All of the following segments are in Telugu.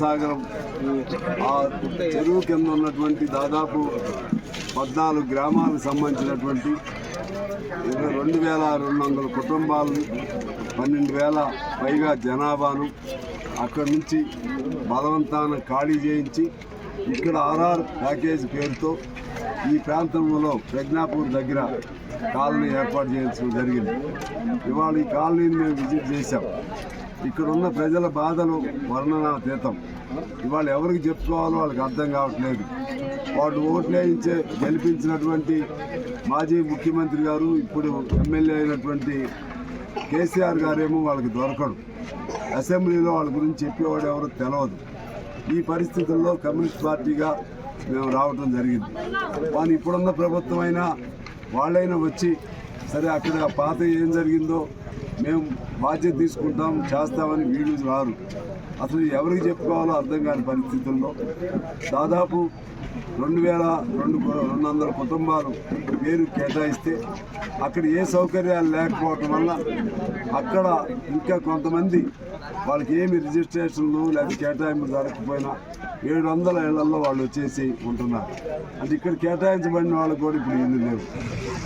సాగరం ఆ చెరువు కింద ఉన్నటువంటి దాదాపు 14 గ్రామాలకు సంబంధించినటువంటి 22,200 కుటుంబాలు, 12,000 పైగా జనాభాను అక్కడి నుంచి బలవంతాన ఖాళీ చేయించి ఇక్కడ ఆర్ఆర్ ప్యాకేజ్ పేరుతో ఈ ప్రాంతంలో ప్రజ్ఞాపూర్ దగ్గర కాలనీ ఏర్పాటు చేయించడం జరిగింది. ఇవాళ ఈ కాలనీని మేము విజిట్ చేశాం. ఇక్కడ ఉన్న ప్రజల బాధలు వర్ణనాతీతం. ఇవాళ ఎవరికి చెప్పుకోవాలో వాళ్ళకి అర్థం కావట్లేదు. వాళ్ళు ఓట్లేయించే గెలిపించినటువంటి మాజీ ముఖ్యమంత్రి గారు, ఇప్పుడు ఎమ్మెల్యే అయినటువంటి కేసీఆర్ గారేమో వాళ్ళకి దొరకడు. అసెంబ్లీలో వాళ్ళ గురించి చెప్పేవాడు ఎవరో తెలియదు. ఈ పరిస్థితుల్లో కమ్యూనిస్ట్ పార్టీగా మేము రావటం జరిగింది. కానీ ఇప్పుడున్న ప్రభుత్వం అయినా వాళ్ళైనా వచ్చి సరే అక్కడ పాత ఏం జరిగిందో మేము బాధ్యత తీసుకుంటాం చేస్తామని వీళ్ళు రారు. అసలు ఎవరికి చెప్పుకోవాలో అర్థం కాని పరిస్థితుల్లో దాదాపు 2,200 కుటుంబాలు పేరు కేటాయిస్తే అక్కడ ఏ సౌకర్యాలు లేకపోవటం వల్ల అక్కడ ఇంకా కొంతమంది వాళ్ళకి ఏమి రిజిస్ట్రేషన్లు లేదా కేటాయింపు జరగకపోయినా 700 ఏళ్లలో వాళ్ళు వచ్చేసి ఉంటున్నారు. అంటే ఇక్కడ కేటాయించబడిన వాళ్ళకు కూడా ఇప్పుడు ఇల్లు లేవు.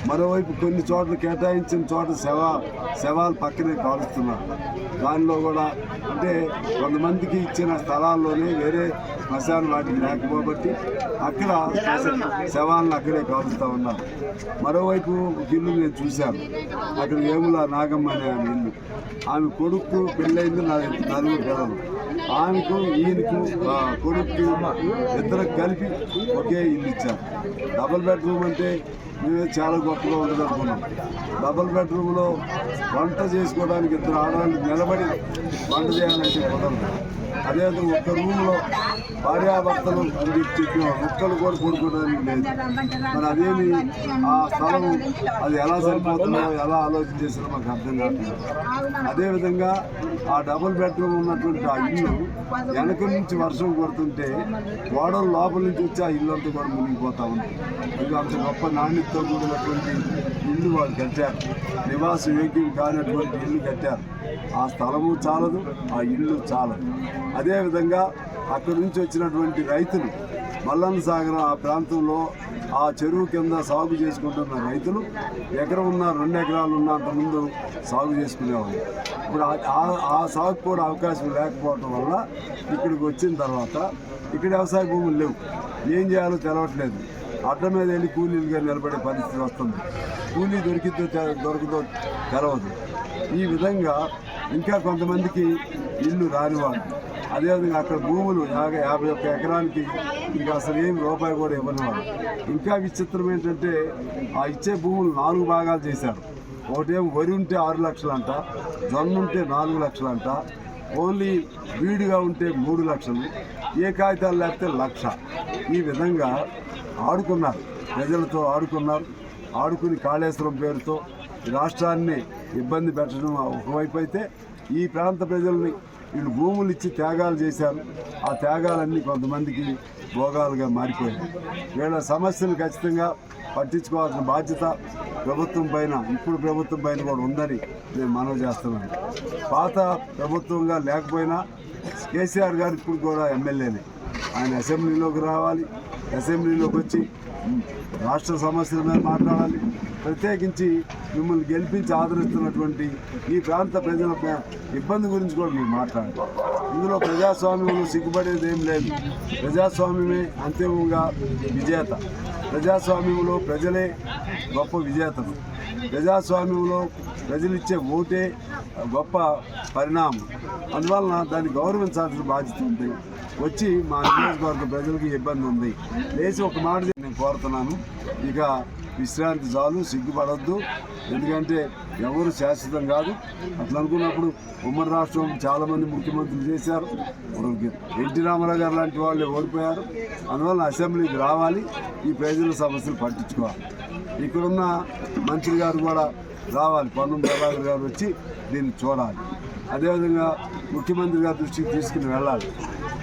మరోవైపు కొన్ని చోట్ల కేటాయించిన చోట శవాలు పక్కనే కాలుస్తున్నారు. దానిలో కూడా అంటే కొంతమందికి ఇచ్చిన స్థలాల్లోనే వేరే శ్మశాన వాటికి లేకపోబట్టి అక్కడ శవాలను అక్కడే కాలుస్తూ ఉన్నారు. మరోవైపు ఇల్లు నేను చూశాను. అక్కడ వేముల నాగమ్మ అనే ఆమె ఇల్లు. ఆమె కొడుకు పెళ్ళైంది 4 పిల్లలు. ఆమెకు ఈయనకు కొడుకు ఇద్దరికి కలిపి ఒకే ఇల్లు ఇచ్చారు. డబుల్ బెడ్రూమ్ అంటే మేమే చాలా గొప్పగా ఉంటుంది అనుకున్నాం. డబుల్ బెడ్రూమ్లో వంట చేసుకోవడానికి 2 ఆడవాళ్ళు నిలబడి వంట చేయాలంటే కుదరదు. అదేవిధంగా ఒక్క రూమ్లో భార్యాభర్తలు అని చెప్పి ఒక్కరు కూడా కొడుకోవడానికి లేదు. మరి అదేమి ఆ స్థలం అది ఎలా సరిపోతుందో ఎలా ఆలోచన చేసినా మాకు అర్థం కావట్లేదు. అదేవిధంగా ఆ డబుల్ బెడ్రూమ్ ఉన్నటువంటి ఆ ఇల్లు వెనక నుంచి వర్షం కొడుతుంటే గోడలు లోపల నుంచి వచ్చి ఆ ఇల్లు అంతా కూడా మునిగిపోతూ ఉంది. ఇది అంత గొప్ప నాణ్యతతో కూడినటువంటి ఇల్లు వాళ్ళు కట్టారు. నివాస యోగ్యం కానటువంటి ఇల్లు కట్టారు. ఆ స్థలము చాలదు, ఆ ఇల్లు చాలదు. అదేవిధంగా అక్కడి నుంచి వచ్చినటువంటి రైతులు మల్లన్న సాగరం ఆ ప్రాంతంలో ఆ చెరువు కింద సాగు చేసుకుంటున్న రైతులు ఎకరం ఉన్న 2 ఎకరాలు ఉన్నంత ముందు సాగు చేసుకునేవాళ్ళు. ఇప్పుడు ఆ సాగు కూడా అవకాశం లేకపోవటం వల్ల ఇక్కడికి వచ్చిన తర్వాత ఇక్కడ వ్యవసాయ భూములు లేవు. ఏం చేయాలో తెలవట్లేదు. అడ్డ మీద వెళ్ళి కూలీలుగా నిలబడే పరిస్థితి వస్తుంది. కూలీ దొరుకుతో తెలవదు. ఈ విధంగా ఇంకా కొంతమందికి ఇల్లు రానివాడు. అదేవిధంగా అక్కడ భూములు 51 ఎకరానికి ఇంకా అసలు ఏమి రూపాయి కూడా ఇవ్వనివాడు. ఇంకా విచిత్రం ఏంటంటే ఆ ఇచ్చే భూములు 4 భాగాలు చేశారు. ఒకటేమో వరి ఉంటే 6 లక్షలంట, జొన్న ఉంటే 4 లక్షలంట, ఓన్లీ వీడిగా ఉంటే 3 లక్షలు, ఏ కాగితాలు లేకపోతే 1,00,000. ఈ విధంగా ఆడుకున్నారు, ప్రజలతో ఆడుకున్నారు. ఆడుకుని కాళేశ్వరం పేరుతో రాష్ట్రాన్ని ఇబ్బంది పెట్టడం ఒకవైపు అయితే, ఈ ప్రాంత ప్రజల్ని వీళ్ళు భూములు ఇచ్చి త్యాగాలు చేశారు. ఆ త్యాగాలన్నీ కొంతమందికి భోగాలుగా మారిపోయాయి. వీళ్ళ సమస్యలు ఖచ్చితంగా పట్టించుకోవాల్సిన బాధ్యత ప్రభుత్వం పైన, ఇప్పుడు ప్రభుత్వం పైన కూడా ఉందని నేను మనవి చేస్తున్నాను. పాత ప్రభుత్వంగా లేకపోయినా కేసీఆర్ గారు ఇప్పుడు కూడా ఎమ్మెల్యేనే. ఆయన అసెంబ్లీలోకి రావాలి, అసెంబ్లీలోకి వచ్చి రాష్ట్ర సమస్యల మీద మాట్లాడాలి. ప్రత్యేకించి మిమ్మల్ని గెలిపించి ఆదరిస్తున్నటువంటి ఈ ప్రాంత ప్రజల ఇబ్బంది గురించి కూడా మీరు మాట్లాడాలి. ఇందులో ప్రజాస్వామ్యంలో సిగ్గుపడేది ఏం లేదు. ప్రజాస్వామ్యమే అంతిమంగా విజేత. ప్రజాస్వామ్యంలో ప్రజలే గొప్ప విజేతలు. ప్రజాస్వామ్యంలో ప్రజలిచ్చే ఓటే గొప్ప పరిణామం. అందువలన దాన్ని గౌరవించాల్సిన బాధ్యత ఉంది. వచ్చి మా నియోజకవర్గ ప్రజలకి ఇబ్బంది ఉంది లేచి ఒక మాట నేను కోరుతున్నాను. ఇక విశ్రాంతి చాలు, సిగ్గుపడద్దు. ఎందుకంటే ఎవరు శాశ్వతం కాదు. అట్లా అనుకున్నప్పుడు ఉమ్మడి రాష్ట్రం చాలామంది ముఖ్యమంత్రులు చేశారు. ఎన్టీ రామారావు గారు లాంటి వాళ్ళే ఓడిపోయారు. అందువల్ల అసెంబ్లీకి రావాలి, ఈ ప్రజల సమస్యలు పట్టించుకోవాలి. ఇక్కడున్న మంత్రి గారు కూడా రావాలి, పొన్నం ప్రభాకర్ గారు వచ్చి దీన్ని చూడాలి. అదేవిధంగా ముఖ్యమంత్రి గారి దృష్టికి తీసుకుని వెళ్ళాలి.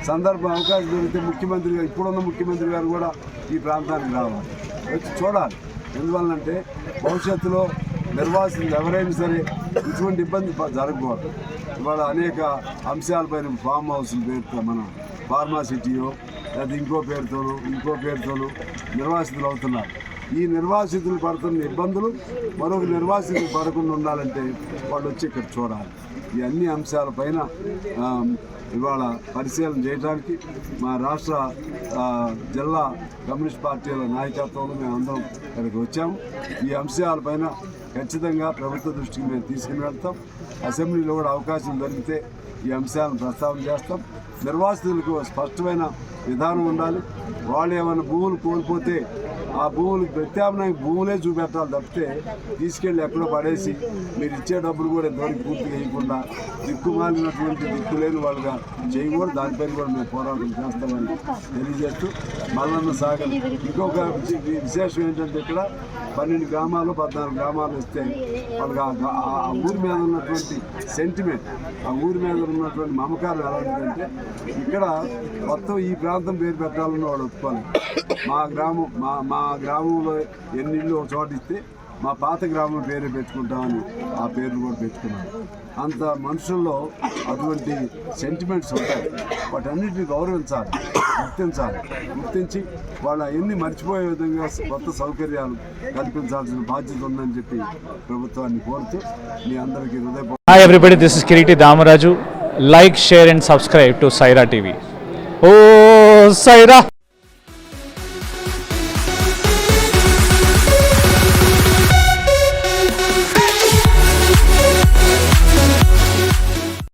సందర్భం అవకాశం దొరికితే ముఖ్యమంత్రి గారు, ఇప్పుడున్న ముఖ్యమంత్రి గారు కూడా ఈ ప్రాంతానికి రావాలి, వచ్చి చూడాలి. ఎందువల్లంటే భవిష్యత్తులో నిర్వాసితులు ఎవరైనా సరే ఇటువంటి ఇబ్బంది జరగకూడదు. ఇవాళ అనేక అంశాలపైన ఫామ్ హౌస్లు పేరుతో మనం ఫార్మాసిటీయో లేదా ఇంకో పేరుతోనూ నిర్వాసితులు అవుతున్నారు. ఈ నిర్వాసితులు పడుతున్న ఇబ్బందులు మరొక నిర్వాసితులు పడకుండా ఉండాలంటే వాళ్ళు వచ్చి ఇక్కడ చూడాలి. ఈ అన్ని అంశాలపైన ఇవాళ పరిశీలన చేయడానికి మా రాష్ట్ర జిల్లా కమ్యూనిస్ట్ పార్టీల నాయకత్వంలో మేము అందరం ఇక్కడికి వచ్చాము. ఈ అంశాలపైన ఖచ్చితంగా ప్రభుత్వ దృష్టికి మేము తీసుకుని వెళ్తాం. అసెంబ్లీలో కూడా అవకాశం దొరికితే ఈ అంశాలను ప్రస్తావన చేస్తాం. నిర్వాసితులకు స్పష్టమైన విధానం ఉండాలి. వాళ్ళు ఏమైనా భూములు కోల్పోతే ఆ భూములకు ప్రత్యామ్నాయ భూములే చూపెట్టాలి తప్పితే తీసుకెళ్ళి ఎక్కడో పడేసి మీరు ఇచ్చే డబ్బులు కూడా ఇంతవరకు పూర్తిగా వేయకుండా దిక్కుమాలినటువంటి దిక్కులేని వాళ్ళుగా చేయకూడదు. దానిపైన కూడా మేము పోరాటం చేస్తామని తెలియజేస్తూ మల్లన్న సాగర్ ఇంకొక విశేషం ఏంటంటే ఇక్కడ 12 గ్రామాలు 14 గ్రామాలు వస్తే వాళ్ళకి ఆ ఊరి మీద ఉన్నటువంటి సెంటిమెంట్, ఆ ఊరి మీద ఉన్నటువంటి మమకారం ఎలాంటిదంటే ఇక్కడ మొత్తం ఈ ప్రాంతం పేరు పెట్టాలని వాడు ఒప్పుకోవాలి. మా గ్రామంలో ఎన్ని ఇళ్ళు ఒక చోట ఇస్తే మా పాత గ్రామం పేరు పెట్టుకుంటామని ఆ పేర్లు కూడా పెట్టుకున్నాను. అంత మనుషుల్లో అటువంటి సెంటిమెంట్స్ ఉంటాయి. వాటన్నిటిని గౌరవించాలి, గుర్తించి వాళ్ళ ఎన్ని మర్చిపోయే విధంగా కొత్త సౌకర్యాలు కల్పించాల్సిన బాధ్యత ఉందని చెప్పి ప్రభుత్వాన్ని కోరుతూ మీ అందరికీ హృదయపూర్వక. Hi everybody, this is Kiriti Damaraju. Like, share and subscribe to Saira TV. Oh, Saira!